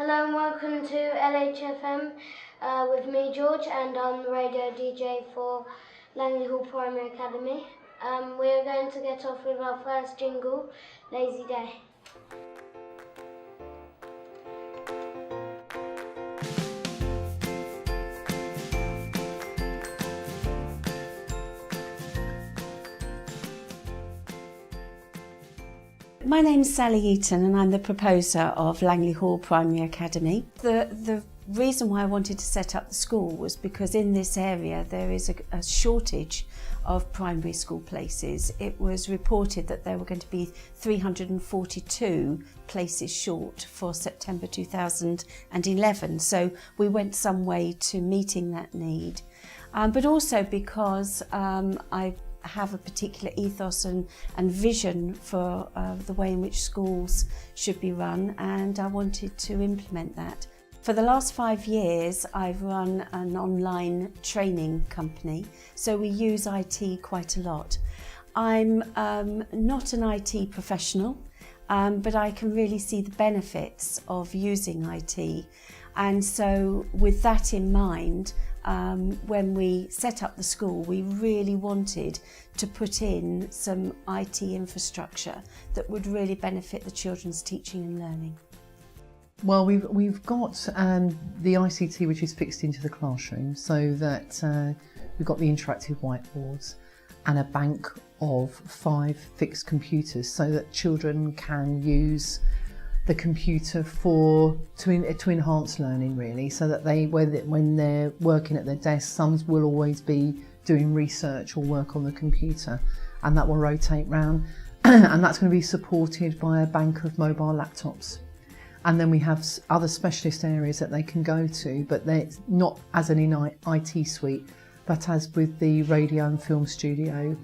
Hello and welcome to LHFM with me, George, and I'm the radio DJ for Langley Hall Primary Academy. We're going to get off with our first jingle, Lazy Day. My name's Sally Eaton and I'm the proposer of Langley Hall Primary Academy. The reason why I wanted to set up the school was because in this area there is a shortage of primary school places. It was reported that there were going to be 342 places short for September 2011, so we went some way to meeting that need. But also because I have a particular ethos and vision for the way in which schools should be run, and I wanted to implement that. For the last 5 years I've run an online training company, so we use IT quite a lot. I'm not an IT professional, but I can really see the benefits of using IT, and so with that in mind, when we set up the school, we really wanted to put in some IT infrastructure that would really benefit the children's teaching and learning. Well, we've got the ICT which is fixed into the classroom, so that we've got the interactive whiteboards and a bank of 5 fixed computers, so that children can use the computer to enhance learning, really, so that when they're working at their desks, some will always be doing research or work on the computer, and that will rotate round and that's going to be supported by a bank of mobile laptops. And then we have other specialist areas that they can go to, but they're not as an IT suite, but as with the radio and film studio.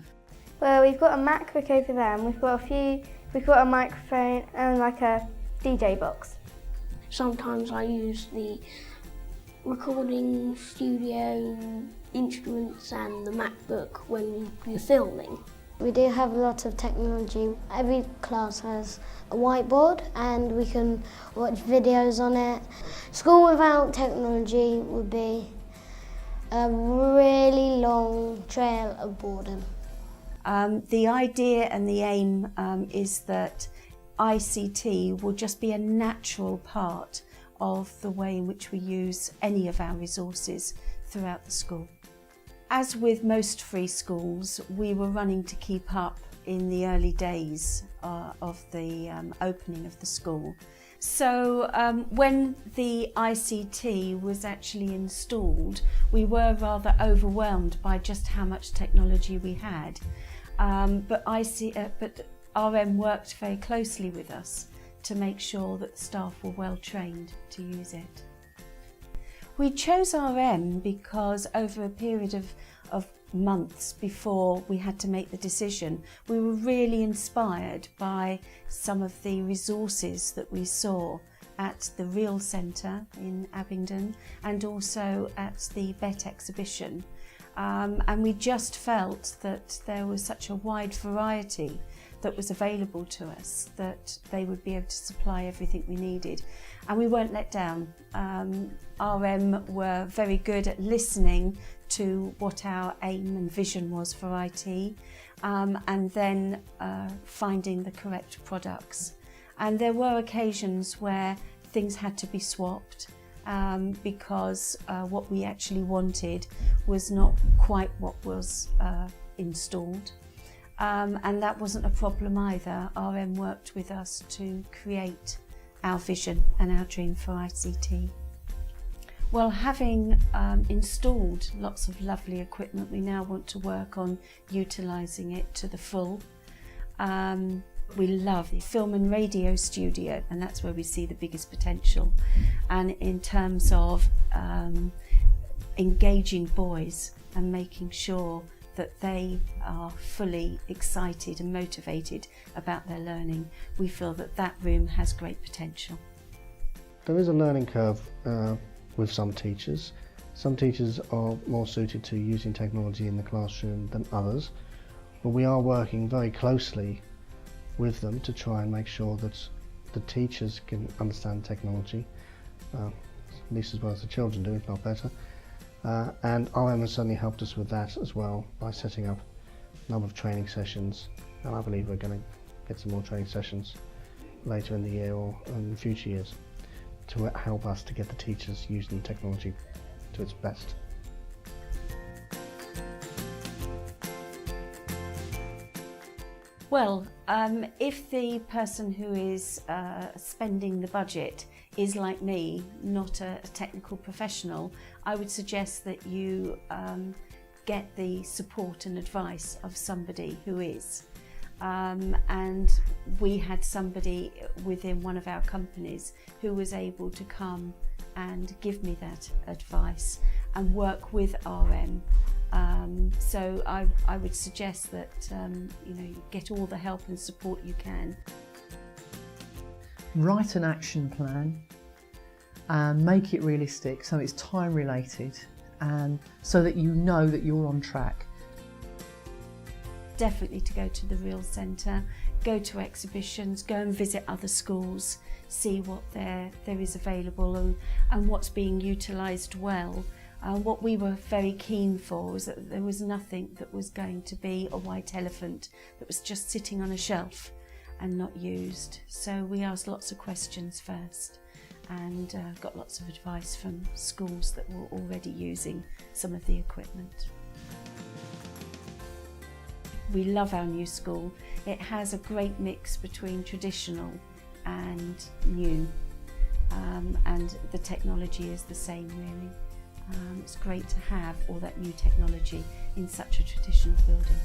Well, we've got a MacBook over there, and we've got a microphone and like a DJ box. Sometimes I use the recording studio instruments and the MacBook when we're filming. We do have a lot of technology. Every class has a whiteboard and we can watch videos on it. School without technology would be a really long trail of boredom. The idea and the aim is that ICT will just be a natural part of the way in which we use any of our resources throughout the school. As with most free schools, we were running to keep up in the early days of the opening of the school. So when the ICT was actually installed, we were rather overwhelmed by just how much technology we had. But RM worked very closely with us to make sure that the staff were well trained to use it. We chose RM because over a period of months before we had to make the decision, we were really inspired by some of the resources that we saw at the Real Centre in Abingdon and also at the BET exhibition. And we just felt that there was such a wide variety that was available to us that they would be able to supply everything we needed. And we weren't let down. RM were very good at listening to what our aim and vision was for IT, and then finding the correct products. And there were occasions where things had to be swapped because what we actually wanted was not quite what was installed. And that wasn't a problem either. RM worked with us to create our vision and our dream for ICT. Well, having installed lots of lovely equipment, we now want to work on utilising it to the full. We love the film and radio studio, and that's where we see the biggest potential. And in terms of engaging boys and making sure that they are fully excited and motivated about their learning, we feel that that room has great potential. There is a learning curve with some teachers. Some teachers are more suited to using technology in the classroom than others, but we are working very closely with them to try and make sure that the teachers can understand technology at least as well as the children do, if not better. And RM has certainly helped us with that as well by setting up a number of training sessions, and I believe we're going to get some more training sessions later in the year or in future years to help us to get the teachers using technology to its best. Well, if the person who is spending the budget is like me, not a technical professional, I would suggest that you get the support and advice of somebody who is. And we had somebody within one of our companies who was able to come and give me that advice and work with RM. So I would suggest that you get all the help and support you can. Write an action plan and make it realistic so it's time related and so that you know that you're on track. Definitely to go to the Real Centre, go to exhibitions, go and visit other schools, see what there is available and what's being utilised well. What we were very keen for was that there was nothing that was going to be a white elephant that was just sitting on a shelf and not used. So we asked lots of questions first and got lots of advice from schools that were already using some of the equipment. We love our new school. It has a great mix between traditional and new, and the technology is the same really. It's great to have all that new technology in such a traditional building.